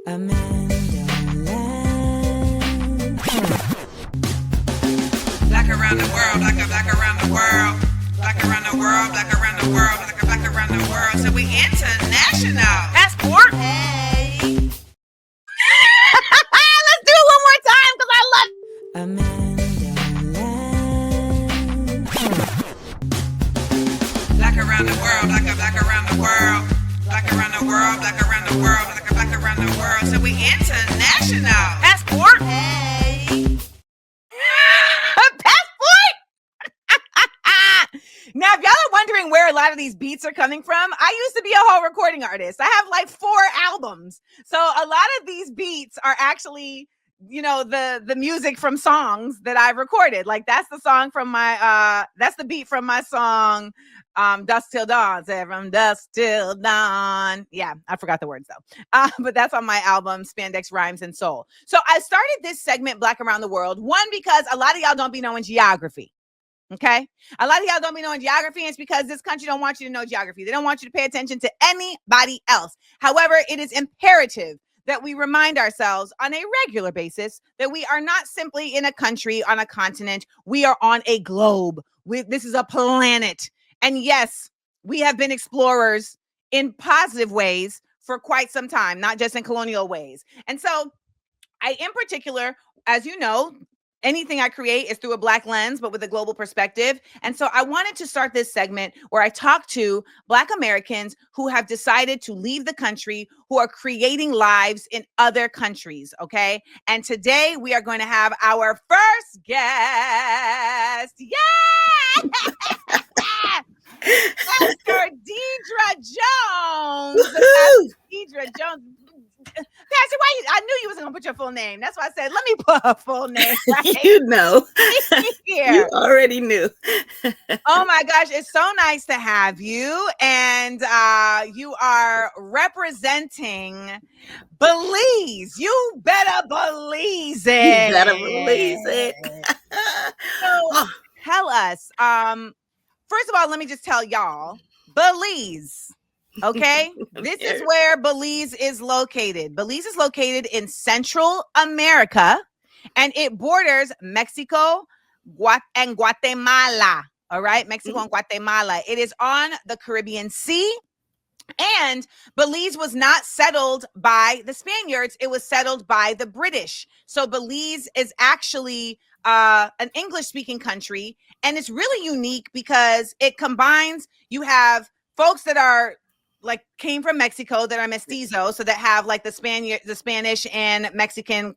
AmandaLanders. Black around the world, black around the world. Black around the world, black around the world, black around the world. So we international. Passport. Hey. Let's do it one more time because I love AmandaLanders. Black around the world, black around the world. Black around the world, black around the world, black around the world. So we international. Passport. Hey. Passport. Now, if y'all are wondering where a lot of these beats are coming from, I used to be a whole recording artist. I have like 4 albums. So a lot of these beats are actually, you know, the music from songs that I've recorded. Like that's the song from my, that's the beat from my song, Dusk Till Dawn. Say from Dusk Till Dawn. Yeah, I forgot the words though. But that's on my album, Spandex Rhymes and Soul. So I started this segment, Black Around the World, one, because a lot of y'all don't be knowing geography. Okay. A lot of y'all don't be knowing geography. And it's because this country don't want you to know geography. They don't want you to pay attention to anybody else. However, it is imperative that we remind ourselves on a regular basis that we are not simply in a country, on a continent. We are on a globe. This is a planet. And yes, we have been explorers in positive ways for quite some time, not just in colonial ways. And so I, in particular, as you know, anything I create is through a Black lens, but with a global perspective. And so I wanted to start this segment where I talk to Black Americans who have decided to leave the country, who are creating lives in other countries, okay? And today we are going to have our first guest. Yeah! Pastor Dierdre Jones. Pastor Deedra Jones. Pastor, I knew you wasn't gonna put your full name. That's why I said, let me put her full name. Right? You know, you already knew. Oh my gosh, it's so nice to have you. And you are representing Belize. You better Belize it. You better Belize it. So tell us, first of all, let me just tell y'all, Belize. Okay, this is where Belize is located. Belize is located in Central America, and it borders Mexico and Guatemala. All right, Mexico and Guatemala. It is on the Caribbean Sea, and Belize was not settled by the Spaniards. It was settled by the British. So Belize is actually an English-speaking country, and it's really unique because it combines, you have folks that are like came from Mexico that are mestizo, so that have like the Spanish and Mexican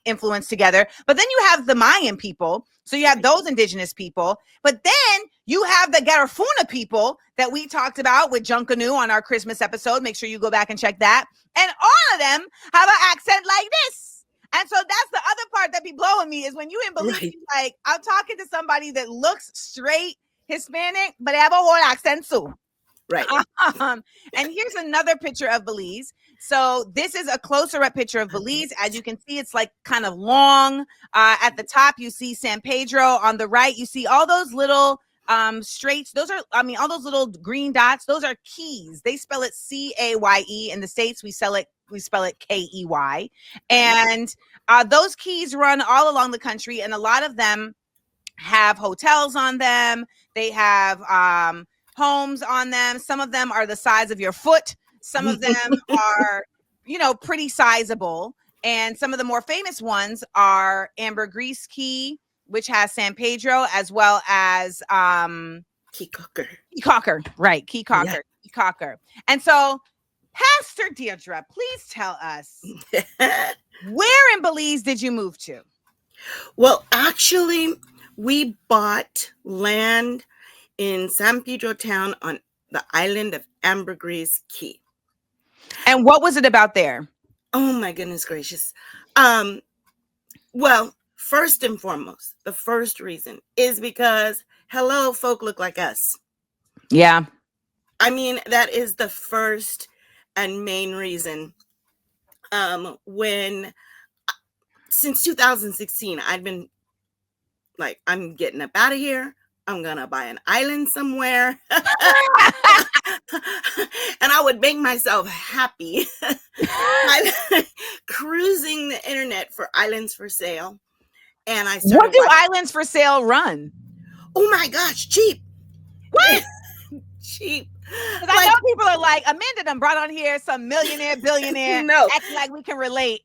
influence together. But then you have the Mayan people, so you have those indigenous people. But then you have the Garifuna people that we talked about with Junkanoo on our Christmas episode. Make sure you go back and check that. And all of them have an accent like this. And so that's the other part that be blowing me is when you in Belize, right. Like I'm talking to somebody that looks straight Hispanic, but they have a whole accent too. Right. And here's another picture of Belize. So this is a closer up picture of Belize. As you can see, it's like kind of long. At the top, you see San Pedro. On the right, you see all those little straits. Those are, all those little green dots. Those are keys. They spell it C-A-Y-E. In the States, we spell it K-E-Y. And those keys run all along the country, and a lot of them have hotels on them. They have homes on them. Some of them are the size of your foot. Some of them are, pretty sizable. And some of the more famous ones are Belize Keys, which has San Pedro, as well as Key Cocker. Right, Key Cocker. Yeah. Key Cocker. And so, Pastor Dierdre, please tell us, where in Belize did you move to? Well, actually, we bought land in San Pedro town on the island of Belize Keys. And what was it about there? Oh my goodness gracious. Well, first and foremost, the first reason is because hello, folk look like us. Yeah. That is the first and main reason. Since 2016, I've been like, I'm getting up out of here. I'm going to buy an island somewhere. And I would make myself happy. for islands for sale, and I What started do watching. islands for sale run? Oh my gosh, cheap. What? Cheap. Because I Like, know people are like, Amanda done brought on here some millionaire, billionaire, no. acting like we can relate.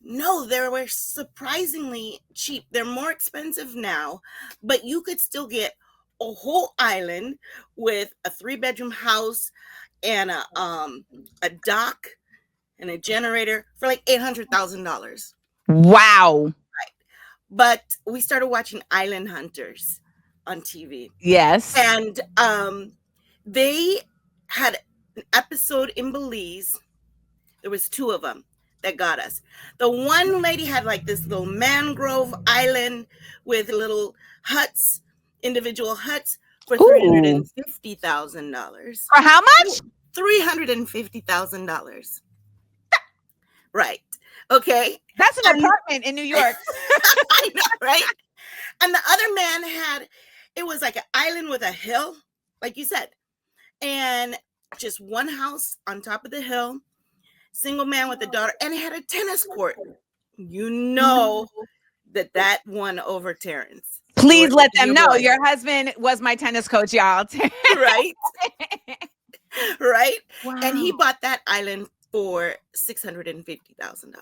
No, they were surprisingly cheap. They're more expensive now, but you could still get a whole island with a 3-bedroom house and a dock and a generator for like $800,000. Wow. But we started watching Island Hunters on TV. Yes. And they had an episode in Belize. There was 2 of them that got us. The one lady had like this little mangrove island with little huts, individual huts for Ooh. $350,000. For how much? $350,000. Right. Okay. That's an apartment in New York. I know, right? And the other man had, it was like an island with a hill, like you said, and just one house on top of the hill, single man with a daughter, and it had a tennis court. You know that won over Terrence. Please let them know your husband was my tennis coach, y'all. Right? Right? Wow. And he bought that island for $650,000.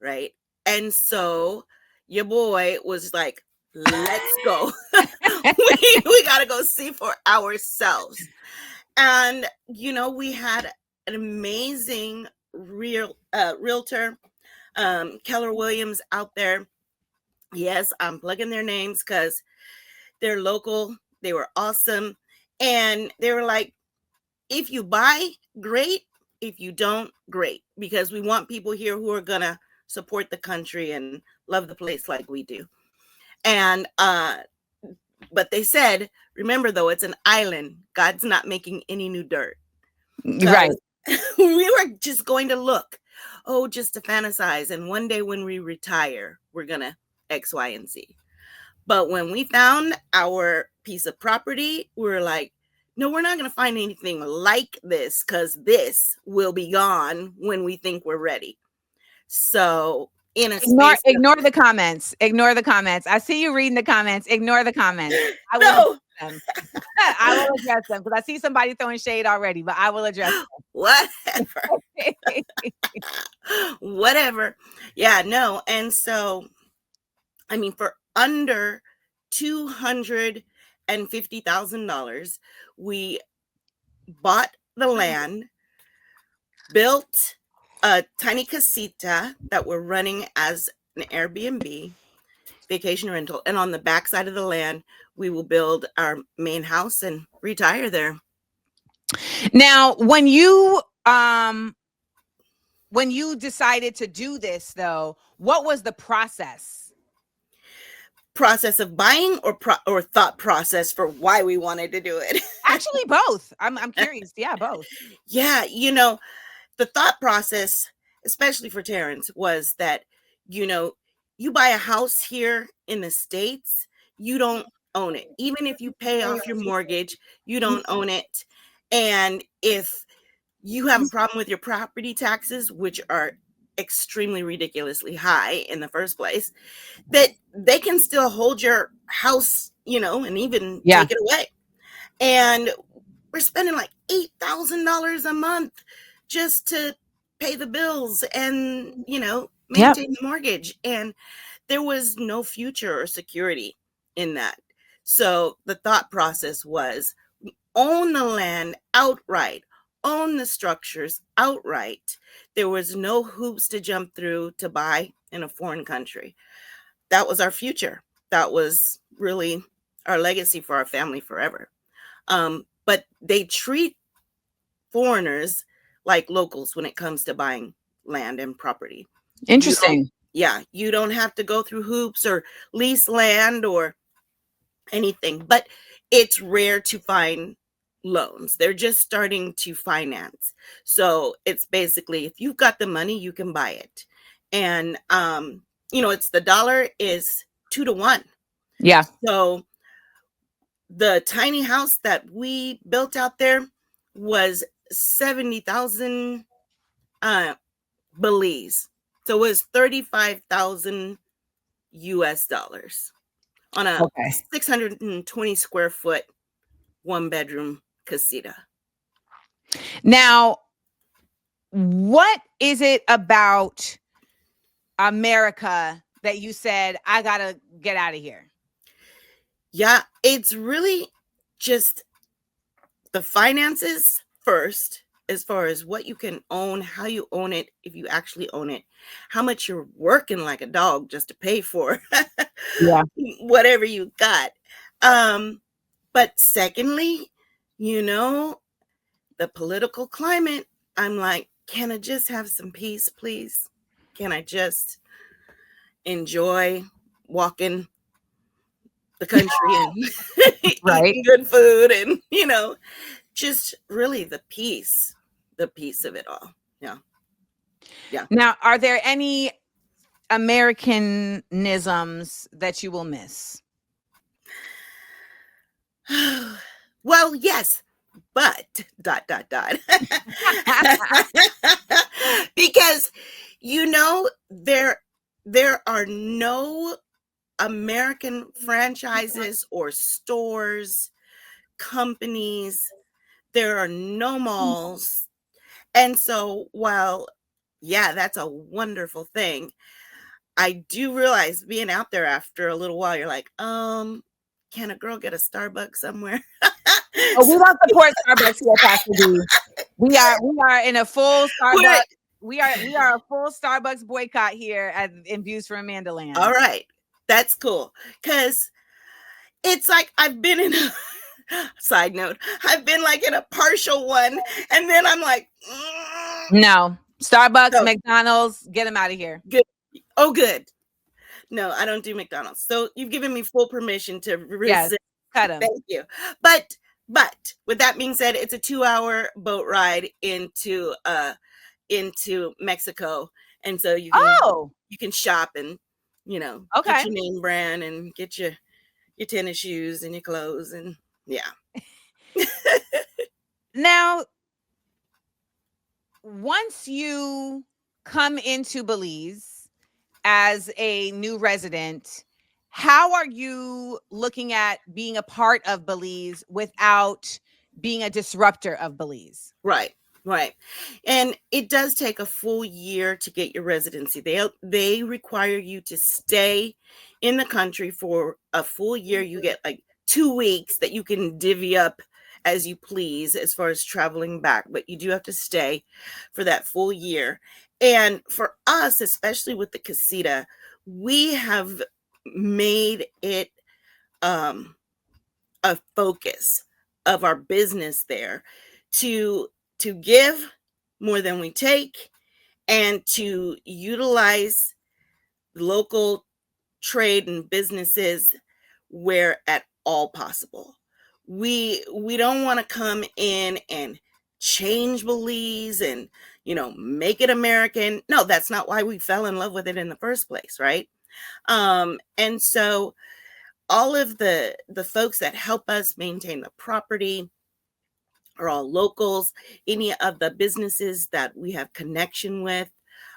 Right? And so your boy was like, let's go. we got to go see for ourselves. And, you know, we had an amazing realtor, Keller Williams out there. Yes, I'm plugging their names because they're local. They were awesome. And they were like, if you buy, great. If you don't, great. Because we want people here who are going to support the country and love the place like we do. And, but they said, remember though, it's an island. God's not making any new dirt. Right. We were just going to look, just to fantasize. And one day when we retire, we're going to X, Y, and Z. But when we found our piece of property, we were like, no, we're not going to find anything like this because this will be gone when we think we're ready. So ignore the comments. Ignore the comments. I see you reading the comments. Ignore the comments. I will address them. I will address them because I see somebody throwing shade already, but I will address them. Whatever. Yeah, no. And so, I mean, for under $250,000, we bought the land, built a tiny casita that we're running as an Airbnb vacation rental. And on the backside of the land, we will build our main house and retire there. Now, when you decided to do this, though, what was the process? Process of buying or thought process for why we wanted to do it? Actually, both. I'm curious. Yeah, both. Yeah, you know, the thought process, especially for Terrence, was that, you know, you buy a house here in the States, you don't own it. Even if you pay off your mortgage, you don't own it. And if you have a problem with your property taxes, which are extremely ridiculously high in the first place, that they can still hold your house, you know, and even take it away. And we're spending like $8,000 a month just to pay the bills and, you know, maintain the mortgage. And there was no future or security in that. So the thought process was own the land outright, own the structures outright. There was no hoops to jump through to buy in a foreign country. That was our future. That was really our legacy for our family forever. But they treat foreigners like locals when it comes to buying land and property. Interesting. You don't have to go through hoops or lease land or anything, but it's rare to find loans. They're just starting to finance. So it's basically, if you've got the money, you can buy it. And, you know, it's the dollar is 2 to 1. Yeah. So the tiny house that we built out there was $70,000 Belize. So it was 35,000 US dollars on a Okay. 620 square foot, 1-bedroom casita. Now, what is it about America that you said, I gotta get out of here? Yeah, it's really just the finances first, as far as what you can own, how you own it, if you actually own it, how much you're working like a dog just to pay for Yeah. whatever you got. But secondly, you know, the political climate, I'm like, can I just have some peace, please? Can I just enjoy walking the country and Right. eating good food and, just really the peace of it all. Yeah. Yeah. Now, are there any Americanisms that you will miss? Well, yes, but dot dot dot. Because there are no American franchises or stores, companies. There are no malls. And so while, yeah, that's a wonderful thing, I do realize being out there after a little while, you're like, can a girl get a Starbucks somewhere? Oh, we don't support Starbucks here, Pastor D. We are in a full Starbucks. We are a full Starbucks boycott here in Views from AmandaLand. All right. That's cool. Because it's like I've been in a side note, I've been like in a partial one, and then I'm like, no. Starbucks, No. McDonald's, get them out of here. Good. Oh, good. No, I don't do McDonald's. So you've given me full permission to resist. Yes, cut them. Thank you. But with that being said, it's a 2-hour boat ride into Mexico, and so you can shop and get your name brand and get your tennis shoes and your clothes, and yeah. Now, once you come into Belize as a new resident, how are you looking at being a part of Belize without being a disruptor of Belize? Right. And it does take a full year to get your residency. They require you to stay in the country for a full year. You get like 2 weeks that you can divvy up as you please as far as traveling back, but you do have to stay for that full year. And for us, especially with the casita, we have made it a focus of our business there to give more than we take, and to utilize local trade and businesses where at all possible. We don't want to come in and change Belize and make it American. No, that's not why we fell in love with it in the first place, right? And so all of the folks that help us maintain the property are all locals. Any of the businesses that we have connection with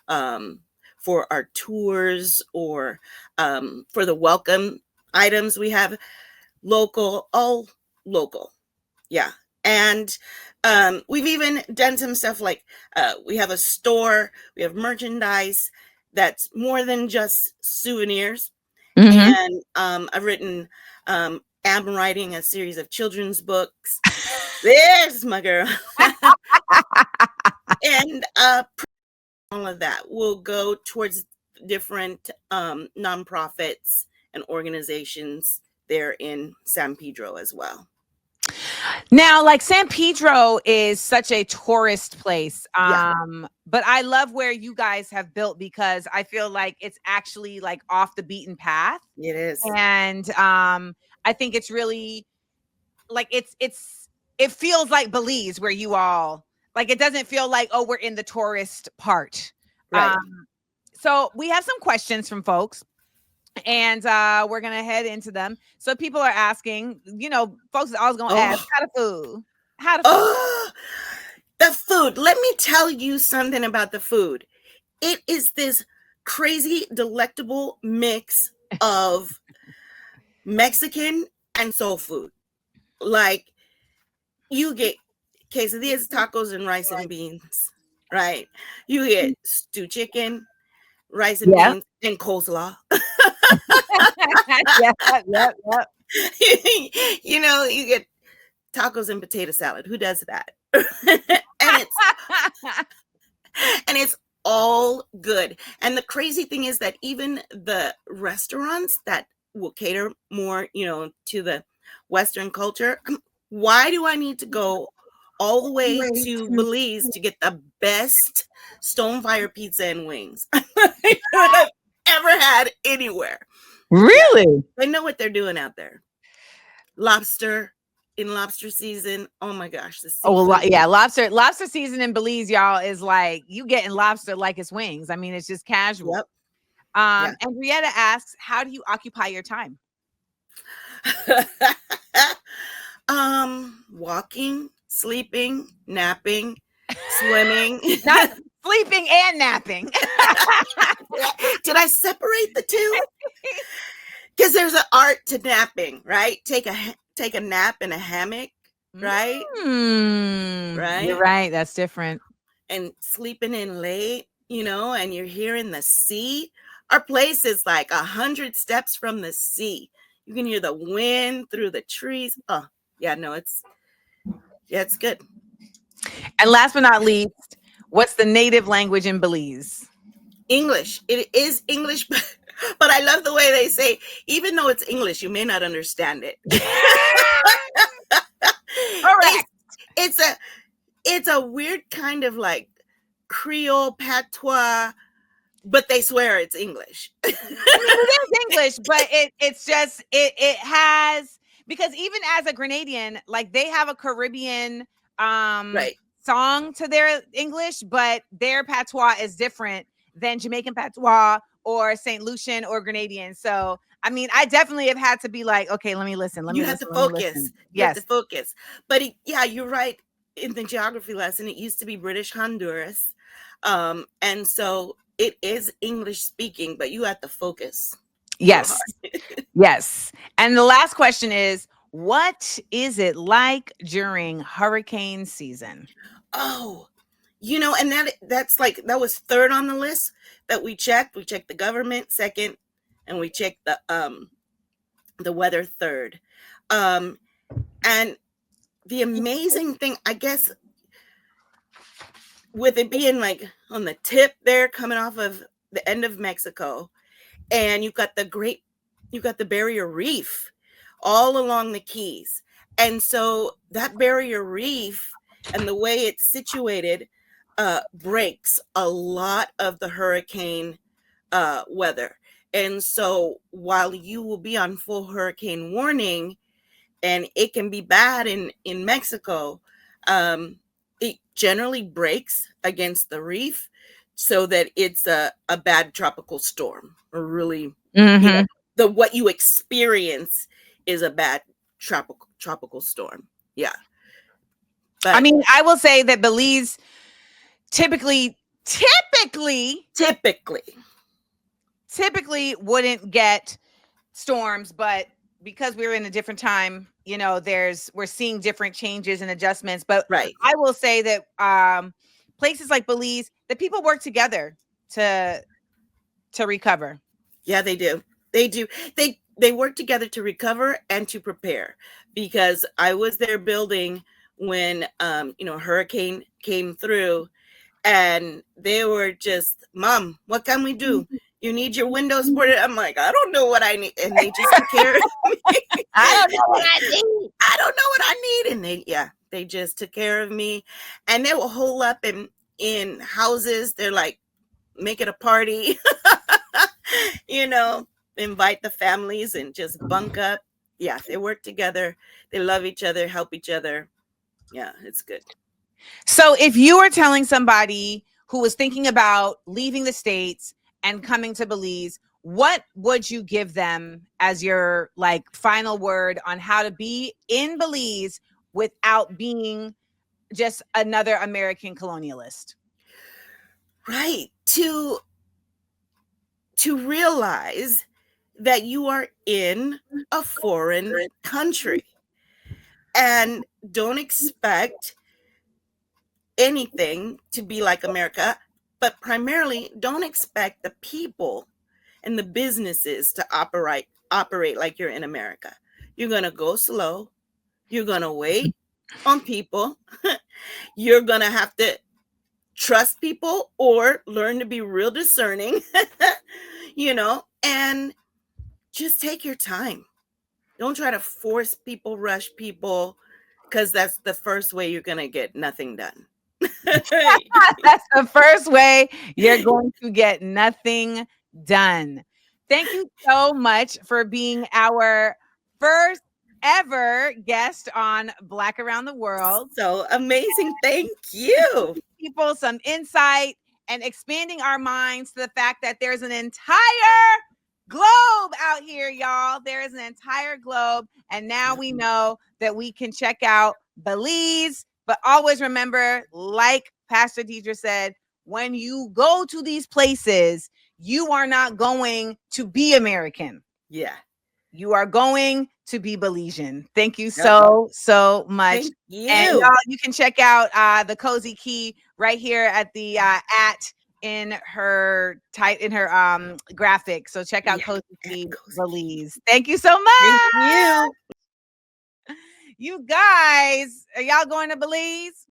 for our tours or for the welcome items, we have all local. Yeah. And we've even done some stuff like we have a store, we have merchandise that's more than just souvenirs. And I'm writing a series of children's books. There's my girl. And all of that will go towards different nonprofits and organizations there in San Pedro as well. Now, like San Pedro is such a tourist place. Yeah. But I love where you guys have built, because I feel like it's actually like off the beaten path. It is. And I think it's really like it feels like Belize, where you all like, it doesn't feel like, oh, we're in the tourist part. Right. So we have some questions from folks, and we're gonna head into them. So people are asking, folks are always gonna ask, how the food? The food. Let me tell you something about the food. it is this crazy, delectable mix of Mexican and soul food. Like, you get quesadillas, tacos, and rice and beans, right? You get stewed chicken, rice and Yeah. beans, and coleslaw. Yep. Yep. You know, you get tacos and potato salad. Who does that? and it's all good. And the crazy thing is that even the restaurants that will cater more, you know, to the Western culture, why do I need to go all the way to Belize to get the best stone fire pizza and wings I've ever had anywhere? Really? Yeah, they know what they're doing out there. Lobster in lobster season. Oh my gosh, the seafood. Oh, well, yeah, lobster season in Belize, y'all, is like you getting lobster like it's wings. I mean, it's just casual. Yep. And Brietta asks, how do you occupy your time? Walking, sleeping, napping, swimming. Not sleeping and napping. Did I separate the two? Because there's an art to napping, right? Take a nap in a hammock, right? Right. You're right. That's different. And sleeping in late, you know, and you're hearing the sea. Our place is like 100 steps from the sea. You can hear the wind through the trees. Oh, yeah, no, it's good. And last but not least, what's the native language in Belize? English. It is English, but I love the way they say, even though it's English, you may not understand it. Correct. It's a weird kind of like Creole patois, but they swear it's English. I mean, it is English, but it's just it has, because even as a Grenadian, like they have a Caribbean song to their English, but their patois is different than Jamaican patois or St. Lucian or Grenadian. So I mean, I definitely have had to be like, okay, let me listen. You have to focus. You have to focus. But yeah, you're right. In the geography lesson, it used to be British Honduras. And so it is English speaking, but you have to focus. Yes. Yes. And the last question is, what is it like during hurricane season? Oh, you know, and that's like, that was third on the list that we checked. We checked the government second, and we checked the weather third. And the amazing thing, I guess, with it being like on the tip there, coming off of the end of Mexico, and you've got the barrier reef all along the Keys. And so that barrier reef and the way it's situated breaks a lot of the hurricane weather. And so while you will be on full hurricane warning, and it can be bad in Mexico, it generally breaks against the reef so that it's a bad tropical storm, or really, you know, what you experience is a bad tropical storm. Yeah. But I mean, I will say that Belize typically wouldn't get storms, but because we're in a different time, you know, we're seeing different changes and adjustments. But I will say that places like Belize, the people work together to recover. Yeah, they do. They work together to recover and to prepare, because I was there building when you know, hurricane came through, and they were just, Mom, what can we do? You need your windows boarded. I'm like, I don't know what I need. And they just took care of me. I don't know what I need. And they just took care of me. And they will hole up in houses. They're like, make it a party, you know, invite the families and just bunk up. Yeah, they work together. They love each other, help each other. Yeah, it's good. So if you were telling somebody who was thinking about leaving the States and coming to Belize, what would you give them as your like final word on how to be in Belize without being just another American colonialist? Right. to realize that you are in a foreign country, and don't expect anything to be like America, but primarily don't expect the people and the businesses to operate like you're in America. You're going to go slow. You're going to wait on people. You're going to have to trust people or learn to be real discerning, and just take your time. Don't try to force people, rush people, because that's the first way you're going to get nothing done. That's the first way you're going to get nothing done. Thank you so much for being our first ever guest on Black Around the World. So amazing. Thank you. People some insight and expanding our minds to the fact that there's an entire globe out here, y'all. There is an entire globe. And now we know that we can check out Belize. But always remember, like Pastor Dierdre said, when you go to these places, you are not going to be American. Yeah. You are going to be Belizean. Thank you so much. Thank you. And y'all, you can check out the Cozy Key right here at the at in her graphic. So check out Cozy Key Belize. Thank you so much. Thank you. You guys, are y'all going to Belize?